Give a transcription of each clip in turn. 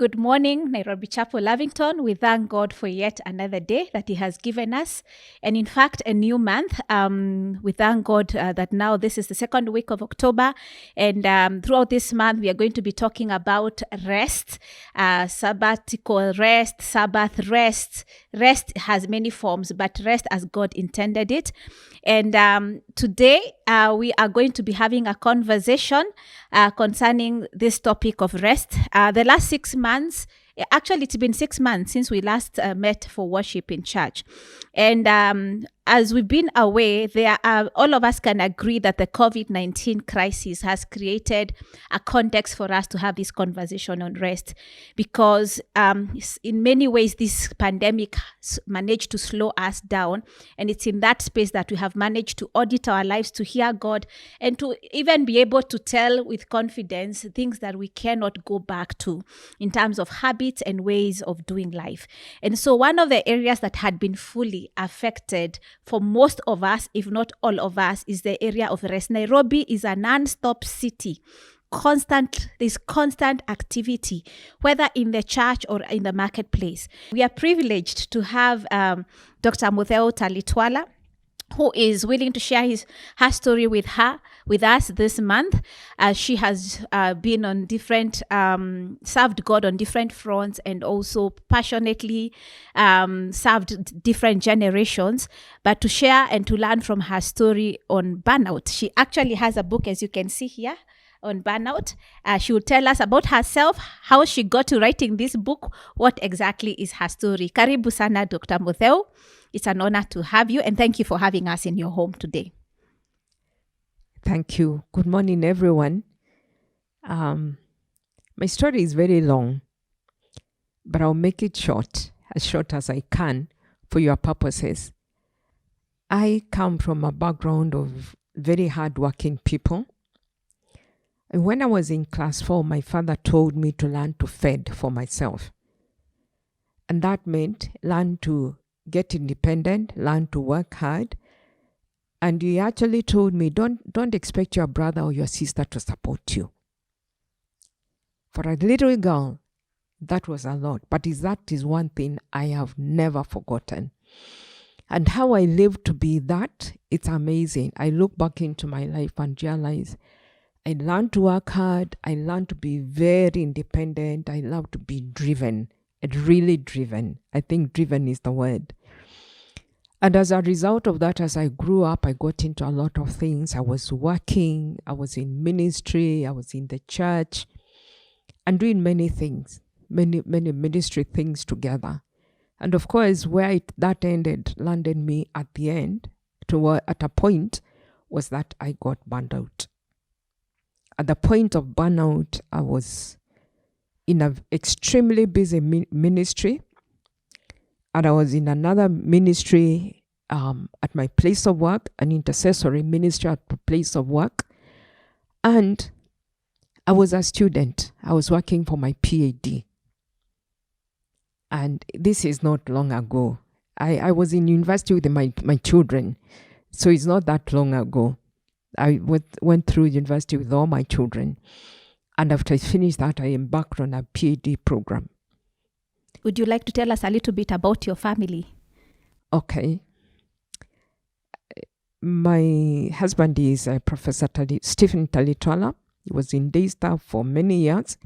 Good morning, Nairobi Chapel, Lavington. We thank God for yet another day that He has given us. And in fact, a new month. We thank God that now this is the second week of October. And throughout this month, we are going to be talking about rest, sabbatical rest, Sabbath rest. Rest has many forms, but rest as God intended it. And today, we are going to be having a conversation concerning this topic of rest. The last 6 months, actually, it's been 6 months since we last met for worship in church. And as we've been away, all of us can agree that the COVID-19 crisis has created a context for us to have this conversation on rest, because in many ways, this pandemic managed to slow us down. And it's in that space that we have managed to audit our lives, to hear God, and to even be able to tell with confidence things that we cannot go back to in terms of habits and ways of doing life. And so one of the areas that had been fully affected for most of us, if not all of us, is the area of rest. Nairobi is a non-stop city. There's constant activity, whether in the church or in the marketplace. We are privileged to have Dr. Mutheu Talitwala, who is willing to share her story with us this month. She has been on different, served God on different fronts, and also passionately served different generations. But to share and to learn from her story on burnout, she actually has a book, as you can see here, on burnout. She will tell us about herself, how she got to writing this book, what exactly is her story. Karibu sana, Dr. Mutheu. It's an honor to have you, and thank you for having us in your home today. Thank you. Good morning, everyone. My story is very long, but I'll make it short as I can for your purposes. I come from a background of very hardworking people. And when I was in class 4, my father told me to learn to fend for myself. And that meant learn to get independent, learn to work hard. And he actually told me, don't expect your brother or your sister to support you. For a little girl, that was a lot. But that is one thing I have never forgotten. And how I lived to be that, it's amazing. I look back into my life and realize I learned to work hard. I learned to be very independent. I love to be driven. Really driven. I think driven is the word. And as a result of that, as I grew up, I got into a lot of things. I was working, I was in ministry, I was in the church, and doing many things, many ministry things together. And of course, where that landed me at the end, at a point, was that I got burned out. At the point of burnout, I was in an extremely busy ministry, and I was in another ministry at my place of work, an intercessory ministry at the place of work. And I was a student. I was working for my PhD. And this is not long ago. I was in university with my children. So it's not that long ago. I went through university with all my children. And after I finished that, I embarked on a PhD program. Would you like to tell us a little bit about your family? Okay. My husband is Professor Stephen Talitwala. He was in Daystar for many years.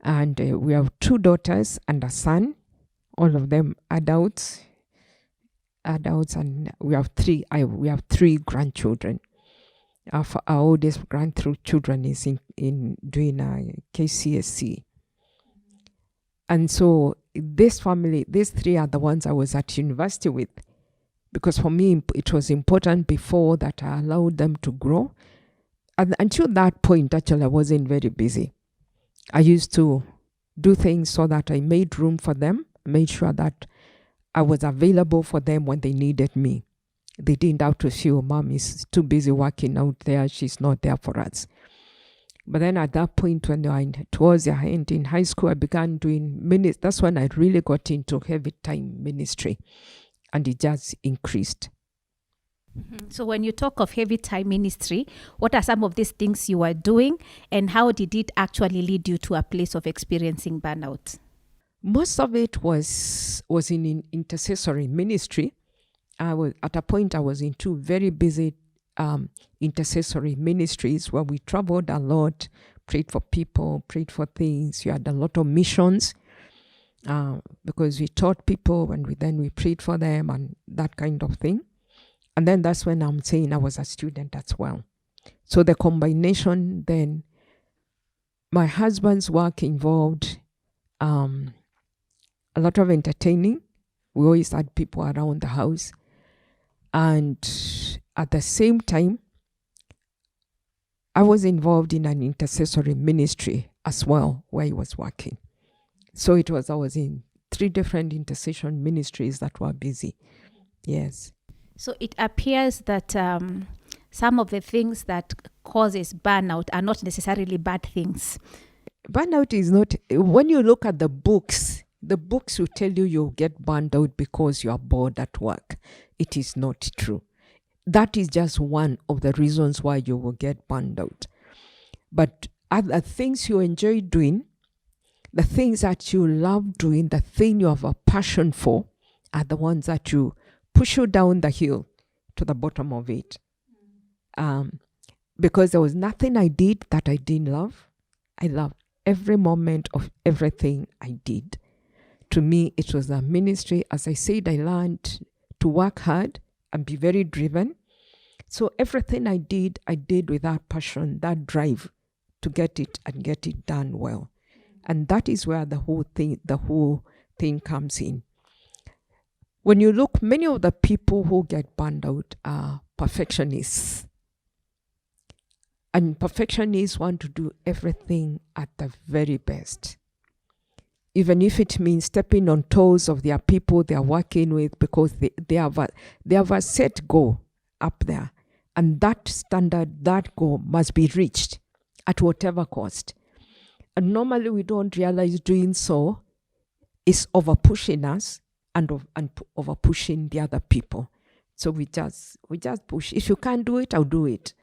And we have 2 daughters and a son, all of them adults, and we have 3 grandchildren. Our oldest grandchildren is in doing a KCSE. And so this family, these 3 are the ones I was at university with, because for me, it was important before that I allowed them to grow. And until that point, actually, I wasn't very busy. I used to do things so that I made room for them, made sure that I was available for them when they needed me. They didn't have to feel Mom is too busy working out there, she's not there for us. But then at that point, when towards the end in high school, I began doing ministry. That's when I really got into heavy time ministry, and it just increased. So when you talk of heavy time ministry, what are some of these things you were doing, and how did it actually lead you to a place of experiencing burnout? Most of it was in intercessory ministry. I was at a point I was in two very busy intercessory ministries where we traveled a lot, prayed for people, prayed for things. You had a lot of missions because we taught people and we prayed for them and that kind of thing. And then that's when I'm saying I was a student as well. So the combination then, my husband's work involved a lot of entertaining. We always had people around the house. And at the same time, I was involved in an intercessory ministry as well, where he was working. So I was in 3 different intercession ministries that were busy. Yes. So it appears that some of the things that causes burnout are not necessarily bad things. Burnout is not, when you look at the books will tell you you'll get burned out because you are bored at work. It is not true. That is just one of the reasons why you will get burned out. But other things you enjoy doing, the things that you love doing, the thing you have a passion for, are the ones that you push you down the hill to the bottom of it. Because there was nothing I did that I didn't love. I loved every moment of everything I did. To me, it was a ministry. As I said, I learned to work hard and be very driven. So everything I did with that passion, that drive to get it and get it done well. And that is where the whole thing comes in. When you look, many of the people who get burned out are perfectionists. And perfectionists want to do everything at the very best. Even if it means stepping on toes of their people they are working with, because they have a set goal up there. And that standard, that goal must be reached at whatever cost. And normally we don't realize doing so is over pushing us and over pushing the other people. So we just push. If you can't do it, I'll do it.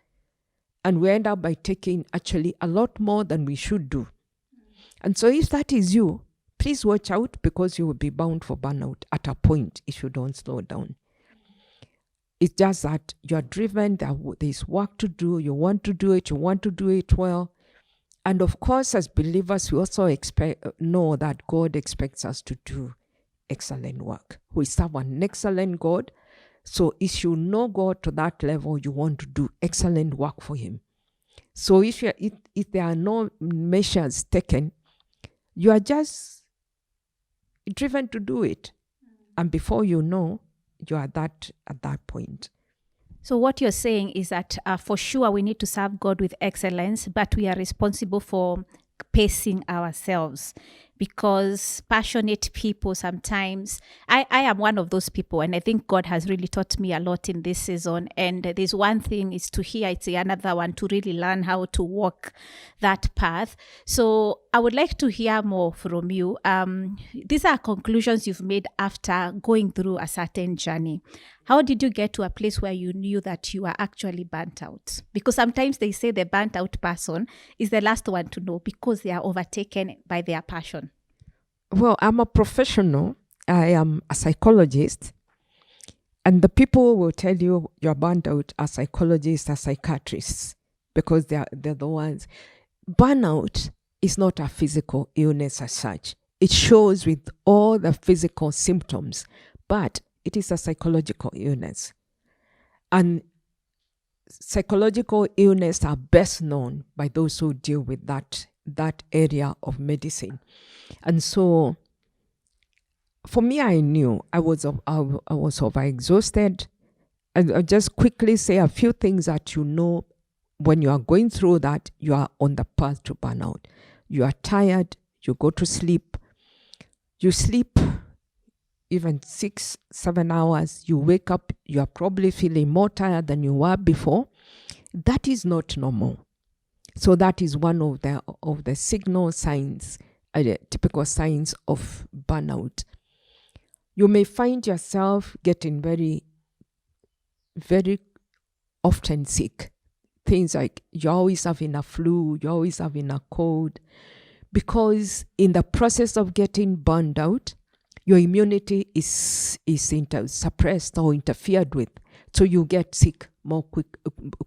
And we end up by taking actually a lot more than we should do. And so if that is you, please watch out, because you will be bound for burnout at a point if you don't slow down. It's just that you're driven, there's work to do, you want to do it well. And of course, as believers, we also know that God expects us to do excellent work. We serve an excellent God. So if you know God to that level, you want to do excellent work for Him. So if there are no measures taken, you are just driven to do it. And before you know, you are at that point. So what you're saying is that for sure we need to serve God with excellence, but we are responsible for pacing ourselves, because passionate people sometimes, I am one of those people, and I think God has really taught me a lot in this season. And there's one thing is to hear, it's another one to really learn how to walk that path. So I would like to hear more from you. These are conclusions you've made after going through a certain journey. How did you get to a place where you knew that you are actually burnt out? Because sometimes they say the burnt out person is the last one to know, because they are overtaken by their passion. Well, I'm a professional. I am a psychologist. And the people will tell you you're burnt out as psychologists, as psychiatrists, because they're the ones. Burnout is not a physical illness as such. It shows with all the physical symptoms, but it is a psychological illness. And psychological illness are best known by those who deal with that area of medicine. And so for me, I knew I was overexhausted. I'll just quickly say a few things that you know when you are going through that, you are on the path to burnout. You are tired, you go to sleep, you sleep even 6-7 hours, you wake up, you are probably feeling more tired than you were before. That is not normal. So that is one of the signal signs, typical signs of burnout. You may find yourself getting very very often sick. Things like you're always having a flu, you're always having a cold, because in the process of getting burned out, your immunity is suppressed or interfered with. So you get sick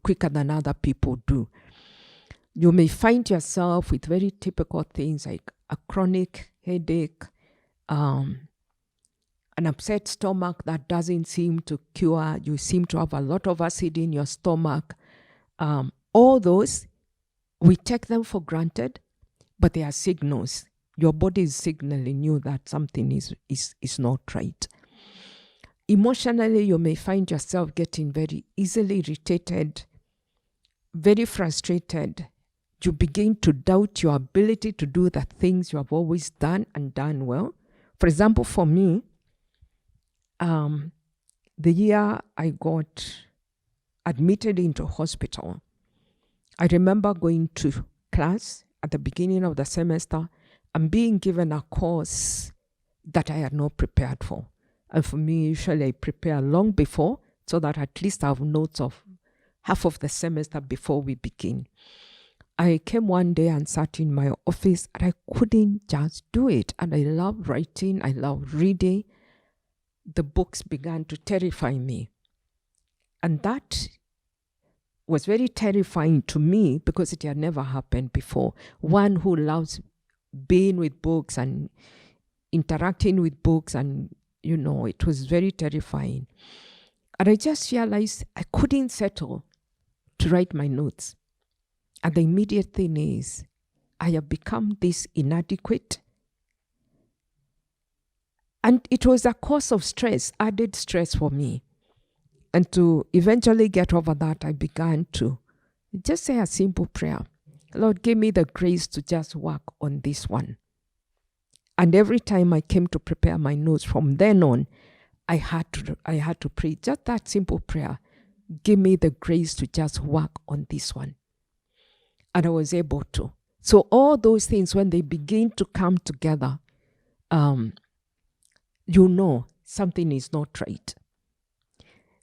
quicker than other people do. You may find yourself with very typical things like a chronic headache, an upset stomach that doesn't seem to cure. You seem to have a lot of acid in your stomach. All those, we take them for granted, but they are signals. Your body is signaling you that something is not right. Emotionally, you may find yourself getting very easily irritated, very frustrated. You begin to doubt your ability to do the things you have always done and done well. For example, for me, the year I got admitted into hospital, I remember going to class at the beginning of the semester and being given a course that I had not prepared for. And for me, usually I prepare long before so that at least I have notes of half of the semester before we begin. I came one day and sat in my office and I couldn't just do it. And I love writing, I love reading. The books began to terrify me. And that was very terrifying to me because it had never happened before. One who loves being with books and interacting with books, and it was very terrifying. And I just realized I couldn't settle to write my notes. And the immediate thing is, I have become this inadequate. And it was a cause of stress, added stress for me. And to eventually get over that, I began to just say a simple prayer. Lord, give me the grace to just work on this one. And every time I came to prepare my notes from then on, I had to pray just that simple prayer. Give me the grace to just work on this one. And I was able to. So all those things, when they begin to come together, something is not right.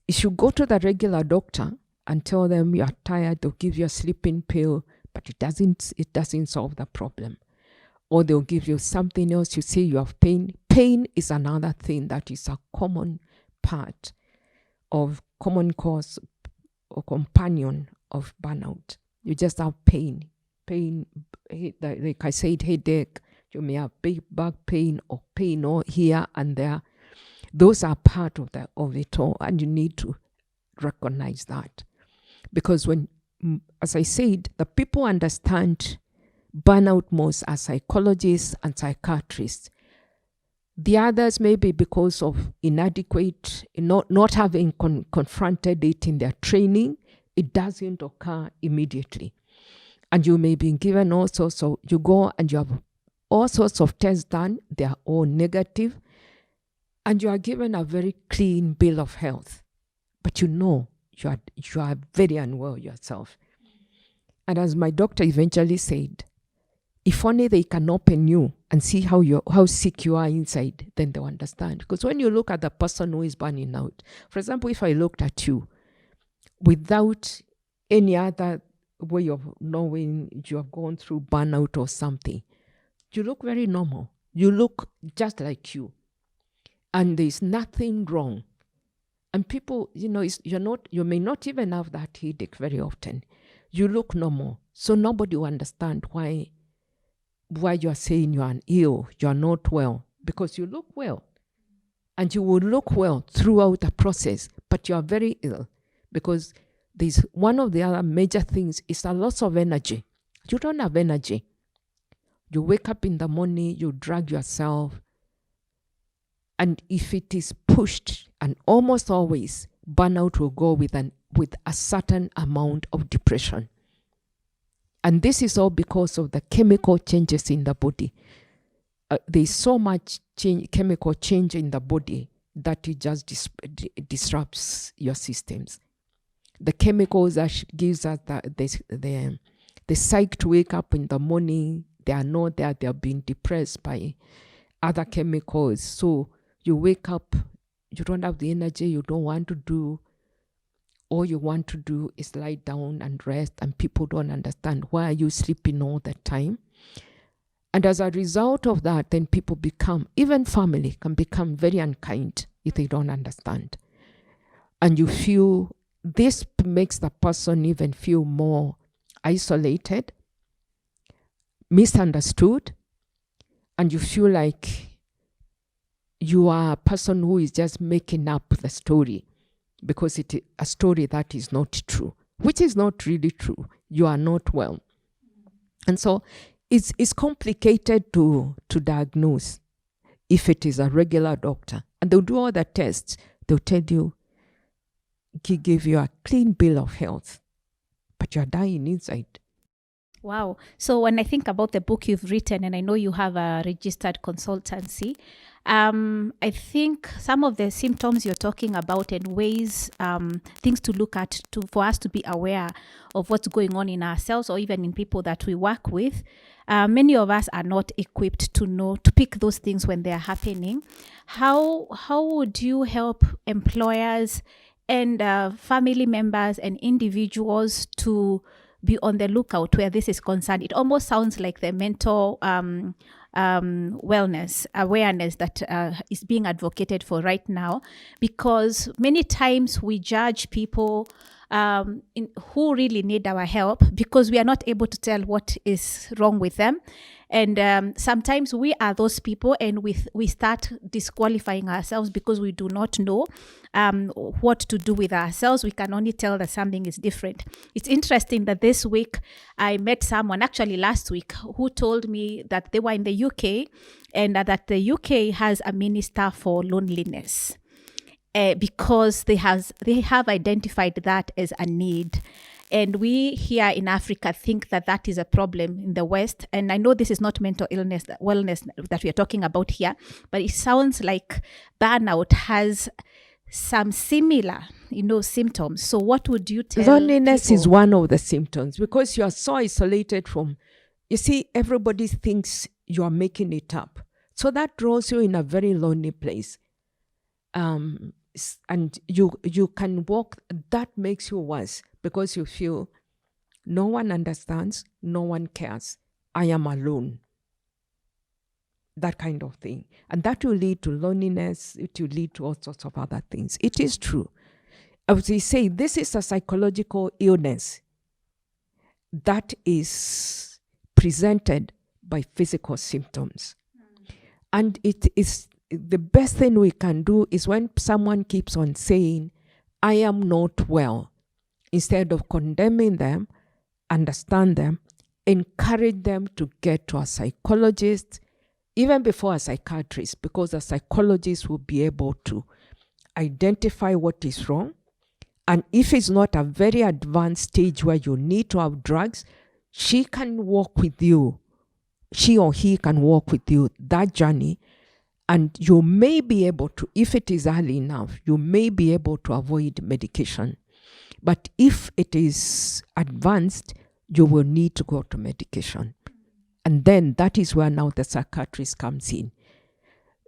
If you go to the regular doctor and tell them you are tired, they'll give you a sleeping pill, but it doesn't solve the problem. Or they'll give you something else, you say you have pain. Pain is another thing that is a common part of common cause or companion of burnout. You just have pain. Pain, like I said, headache. You may have back pain or pain or here and there. Those are part of it all, and you need to recognize that. Because when, as I said, the people understand burnout most as psychologists and psychiatrists. The others maybe because of inadequate, not having confronted it in their training, it doesn't occur immediately. And you may be given all sorts of, you go and you have all sorts of tests done, they are all negative, and you are given a very clean bill of health. But you are very unwell yourself. And as my doctor eventually said, if only they can open you and see how sick you are inside, then they'll understand. Because when you look at the person who is burning out, for example, if I looked at you without any other way of knowing you have gone through burnout or something, you look very normal. You look just like you. And there's nothing wrong. And people, you may not even have that headache very often. You look normal. So nobody will understand why you are saying you are ill, you are not well, because you look well. And you will look well throughout the process, but you are very ill. Because there's one of the other major things is a loss of energy. You don't have energy. You wake up in the morning, you drag yourself. And if it is pushed, and almost always, burnout will go with a certain amount of depression. And this is all because of the chemical changes in the body. There's so much chemical change in the body that it just disrupts your systems. The chemicals that gives us the psyche to wake up in the morning, they are not there. They are being depressed by other chemicals. So you wake up, you don't have the energy, you don't want to do. all you want to do is lie down and rest, and people don't understand why are you sleeping all the time. And as a result of that, then people become, even family can become very unkind if they don't understand. And you feel, this makes the person even feel more isolated, misunderstood, and you feel like you are a person who is just making up the story because it is a story that is not true, which is not really true. You are not well. And so it's complicated to diagnose if it is a regular doctor. And they'll do all the tests. They'll tell you, give you a clean bill of health, but you're dying inside. Wow. So when I think about the book you've written, and I know you have a registered consultancy, I think some of the symptoms you're talking about and ways, things to look at for us to be aware of what's going on in ourselves or even in people that we work with, many of us are not equipped to know, to pick those things when they're happening. How would you help employers and family members and individuals to be on the lookout where this is concerned? It almost sounds like the mental wellness awareness that is being advocated for right now, because many times we judge people who really need our help because we are not able to tell what is wrong with them. And sometimes we are those people, and we start disqualifying ourselves because we do not know what to do with ourselves. We can only tell that something is different. It's interesting that this week I met someone, actually last week, who told me that they were in the UK and that the UK has a minister for loneliness because they have identified that as a need. And we here in Africa think that that is a problem in the West. And I know this is not mental illness, wellness that we are talking about here, but it sounds like burnout has some similar, symptoms. So what would you tell Loneliness people? is one of the symptoms because you are so isolated from, you see, everybody thinks you are making it up. So that draws you in a very lonely place. And you can walk, that makes you worse because you feel no one understands, no one cares. I am alone. That kind of thing. And that will lead to loneliness. It will lead to all sorts of other things. It is true. As we say, this is a psychological illness that is presented by physical symptoms. And it is the best thing we can do is when someone keeps on saying, I am not well, instead of condemning them, understand them, encourage them to get to a psychologist, even before a psychiatrist, because a psychologist will be able to identify what is wrong. And if it's not a very advanced stage where you need to have drugs, she can walk with you. She or he can walk with you that journey. And you may be able to, if it is early enough, you may be able to avoid medication. But if it is advanced, you will need to go to medication. And then that is where now the psychiatrist comes in.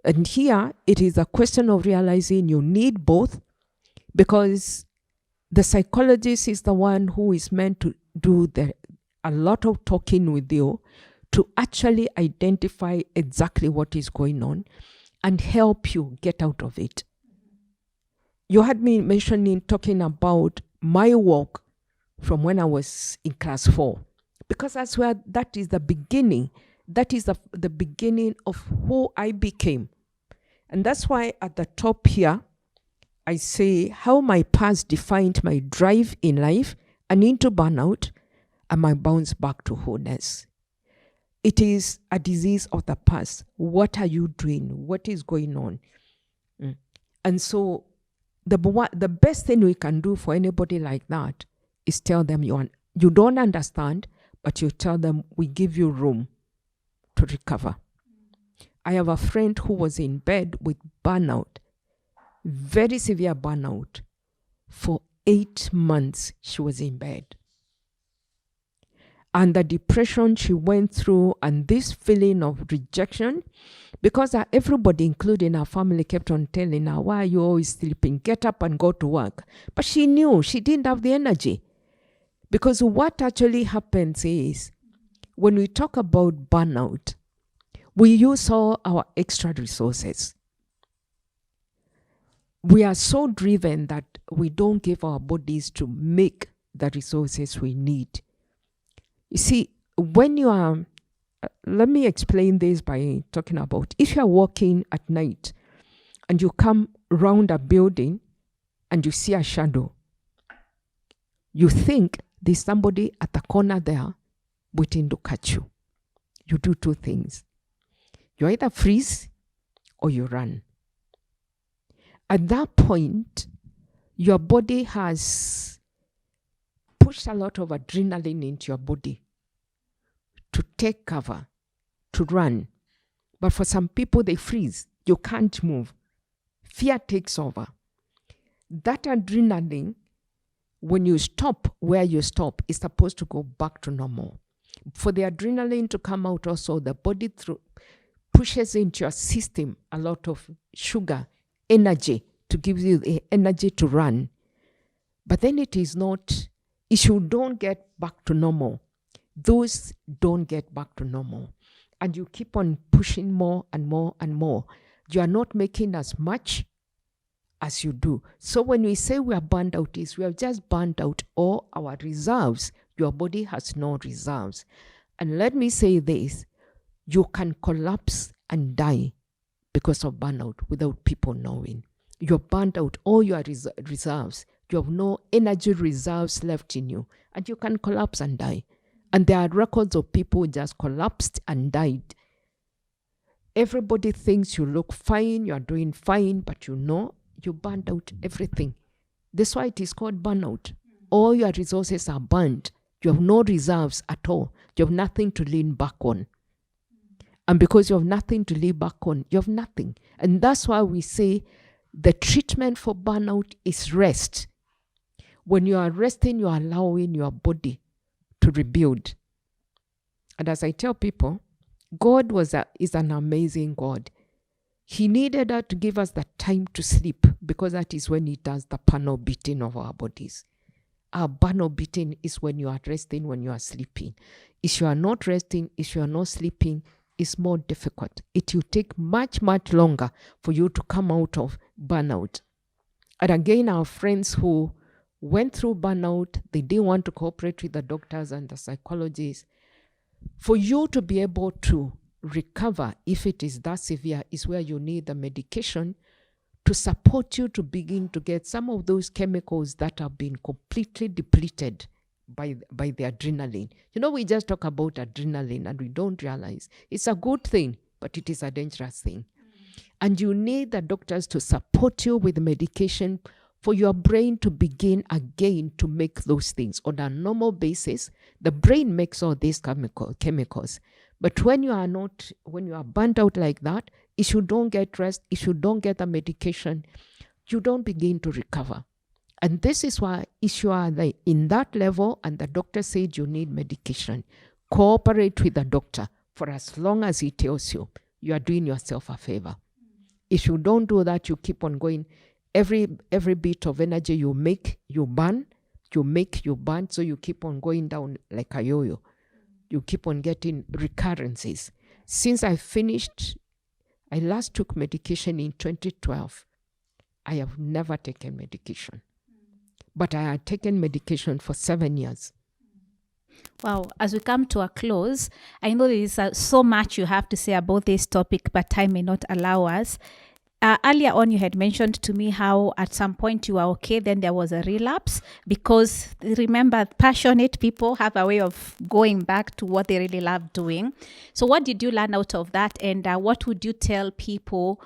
And here, it is a question of realizing you need both, because the psychologist is the one who is meant to do a lot of talking with you to actually identify exactly what is going on and help you get out of it. You had me talking about my walk from when I was in class 4, because that's where that is the beginning. That is the beginning of who I became. And that's why at the top here, I say how my past defined my drive in life and into burnout and my bounce back to wholeness. It is a disease of the past. What are you doing? What is going on? And so the best thing we can do for anybody like that is tell them you don't understand, but you tell them we give you room to recover. I have a friend who was in bed with burnout, very severe burnout. For 8 months, she was in bed. And the depression she went through and this feeling of rejection Because everybody, including our family, kept on telling her, why are you always sleeping? Get up and go to work. But she knew she didn't have the energy. Because what actually happens is, when we talk about burnout, we use all our extra resources. We are so driven that we don't give our bodies to make the resources we need. You see, when you are, let me explain this by talking about, if you are walking at night and you come round a building and you see a shadow, you think there's somebody at the corner there waiting to catch you. You do two things. You either freeze or you run. At that point, your body has pushed a lot of adrenaline into your body to take cover, to run. But for some people, they freeze. You can't move. Fear takes over. That adrenaline, when you stop where you stop, is supposed to go back to normal. For the adrenaline to come out also, the body pushes into your system a lot of sugar, energy, to give you the energy to run. But then it is not, if you don't get back to normal, those don't get back to normal. And you keep on pushing more and more and more. You are not making as much as you do. So when we say we are burned out, is we have just burned out all our reserves. Your body has no reserves. And let me say this, you can collapse and die because of burnout without people knowing. You're burned out all your reserves. You have no energy reserves left in you, and you can collapse and die. And there are records of people who just collapsed and died. Everybody thinks you look fine, you are doing fine, but you know you burned out everything. That's why it is called burnout. All your resources are burned. You have no reserves at all. You have nothing to lean back on. And because you have nothing to lean back on, you have nothing. And that's why we say the treatment for burnout is rest. When you are resting, you are allowing your body to rebuild. And as I tell people, God is an amazing God. He needed us to give us the time to sleep, because that is when He does the panel beating of our bodies. Our panel beating is when you are resting, when you are sleeping. If you are not resting, if you are not sleeping, it's more difficult. It will take much, much longer for you to come out of burnout. And again, our friends who went through burnout, they didn't want to cooperate with the doctors and the psychologists. For you to be able to recover, if it is that severe, is where you need the medication to support you to begin to get some of those chemicals that have been completely depleted by the adrenaline. You know, we just talk about adrenaline and we don't realize it's a good thing, but it is a dangerous thing. And you need the doctors to support you with medication for your brain to begin again to make those things. On a normal basis, the brain makes all these chemicals. But when you are burnt out like that, if you don't get rest, if you don't get the medication, you don't begin to recover. And this is why if you are in that level and the doctor said you need medication, cooperate with the doctor for as long as he tells you. You are doing yourself a favor. If you don't do that, you keep on going. Every bit of energy you make, you burn. You make, you burn. So you keep on going down like a yo-yo. You keep on getting recurrences. Since I last took medication in 2012. I have never taken medication. But I had taken medication for 7 years. Wow. As we come to a close, I know there is so much you have to say about this topic, but time may not allow us. Earlier on, you had mentioned to me how at some point you were okay, then there was a relapse, because remember, passionate people have a way of going back to what they really love doing. So what did you learn out of that? And what would you tell people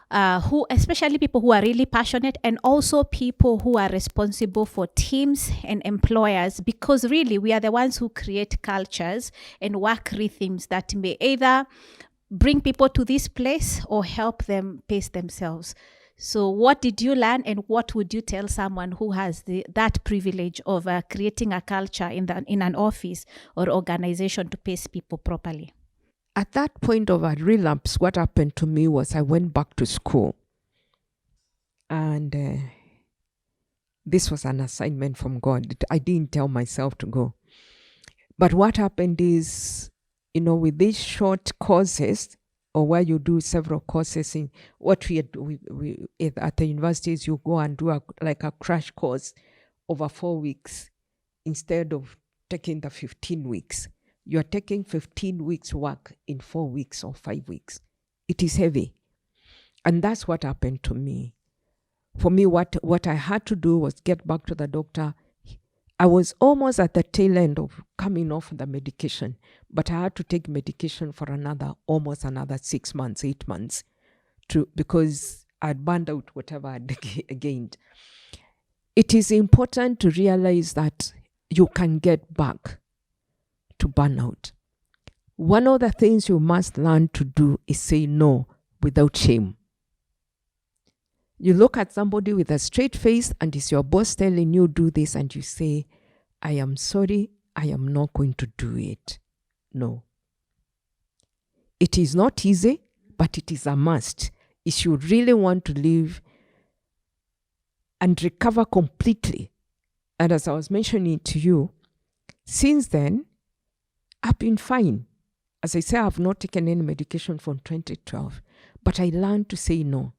especially people who are really passionate, and also people who are responsible for teams and employers, because really we are the ones who create cultures and work rhythms that may either bring people to this place or help them pace themselves. So what did you learn, and what would you tell someone who has that privilege of creating a culture in an office or organization to pace people properly? at that point of a relapse, what happened to me was I went back to school. And this was an assignment from God. I didn't tell myself to go. But what happened is, with these short courses, or where you do several courses, in what we at the universities, you go and do a crash course over 4 weeks instead of taking the 15 weeks. You are taking 15 weeks work in 4 weeks or 5 weeks. It is heavy. And that's what happened to me. For me, what I had to do was get back to the doctor. I was almost at the tail end of coming off the medication, but I had to take medication for almost another 6 months, 8 months, because I'd burned out whatever I'd gained. It is important to realize that you can get back to burnout. One of the things you must learn to do is say no without shame. You look at somebody with a straight face and it's your boss telling you do this, and you say, I am sorry, I am not going to do it. No. It is not easy, but it is a must. If you really want to live and recover completely. And as I was mentioning to you, since then, I've been fine. As I say, I've not taken any medication from 2012, but I learned to say no.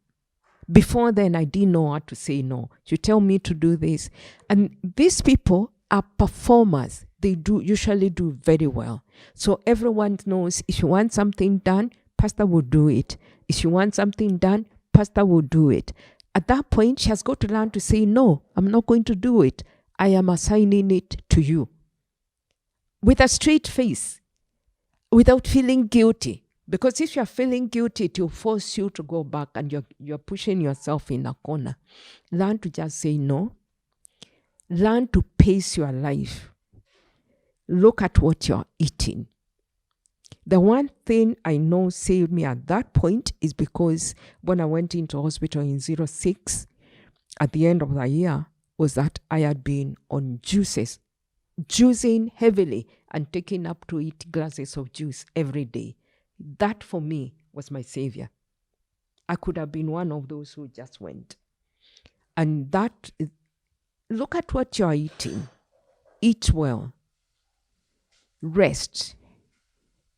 Before then, I didn't know how to say no. You tell me to do this. And these people are performers. They usually do very well. So everyone knows if you want something done, pastor will do it. If you want something done, pastor will do it. At that point, she has got to learn to say, no, I'm not going to do it. I am assigning it to you. With a straight face, without feeling guilty. Because if you're feeling guilty, it will force you to go back, and you're pushing yourself in a corner. Learn to just say no. Learn to pace your life. Look at what you're eating. The one thing I know saved me at that point is because when I went into hospital in 2006, at the end of the year, was that I had been on juicing heavily and taking up to 8 glasses of juice every day. That for me was my savior. I could have been one of those who just went. And look at what you're eating. Eat well. Rest.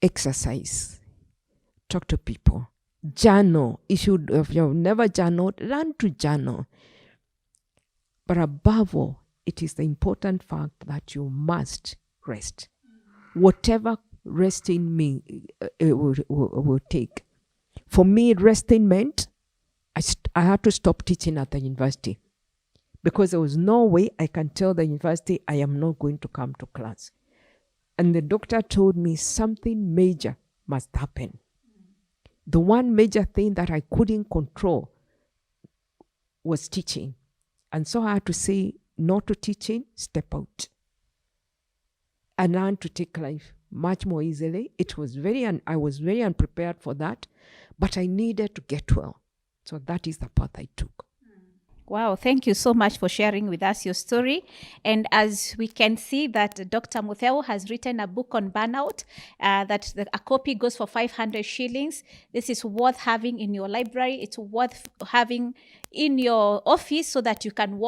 Exercise. Talk to people. Journal. If you've never journaled, learn to journal. But above all, it is the important fact that you must rest. Whatever resting will take. For me, resting meant I had to stop teaching at the university, because there was no way I can tell the university I am not going to come to class. And the doctor told me something major must happen. The one major thing that I couldn't control was teaching. And so I had to say no to teaching, step out. And learn to take life much more easily. I was very unprepared for that, but I needed to get well. So that is the path I took. Wow, thank you so much for sharing with us your story. And as we can see that Dr. Mutheu has written a book on burnout, that a copy goes for 500 shillings. This is worth having in your library. It's worth having in your office so that you can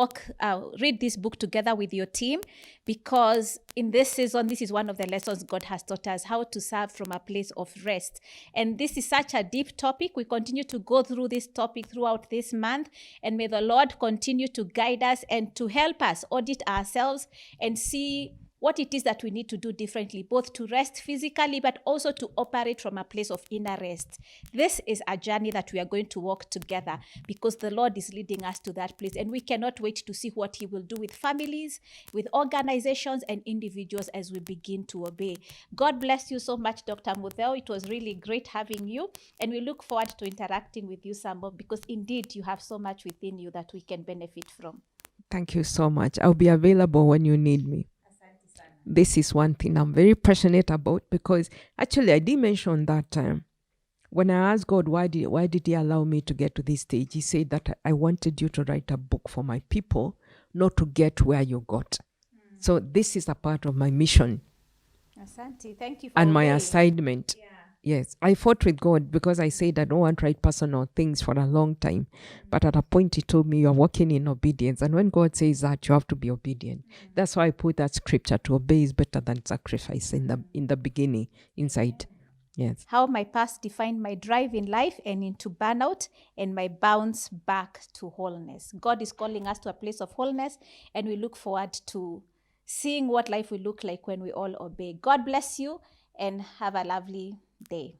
read this book together with your team, because in this season, this is one of the lessons God has taught us, how to serve from a place of rest. And this is such a deep topic. We continue to go through this topic throughout this month, and may the Lord continue to guide us and to help us audit ourselves and see what it is that we need to do differently, both to rest physically, but also to operate from a place of inner rest. This is a journey that we are going to walk together, because the Lord is leading us to that place, and we cannot wait to see what He will do with families, with organizations, and individuals as we begin to obey. God bless you so much, Dr. Mutheu. It was really great having you, and we look forward to interacting with you some more, because indeed you have so much within you that we can benefit from. Thank you so much. I'll be available when you need me. This is one thing I'm very passionate about, because actually I did mention that when I asked God, why did He allow me to get to this stage? He said that I wanted you to write a book for my people, not to get where you got. So this is a part of my mission. Asante. Thank you for and my assignment. Yeah. Yes, I fought with God because I said I don't want to write personal things for a long time. But at a point, He told me you're walking in obedience. And when God says that, you have to be obedient. That's why I put that scripture, to obey is better than sacrifice, in the beginning, inside. Yes. How my past defined my drive in life and into burnout and my bounce back to wholeness. God is calling us to a place of wholeness, and we look forward to seeing what life will look like when we all obey. God bless you and have a lovely day.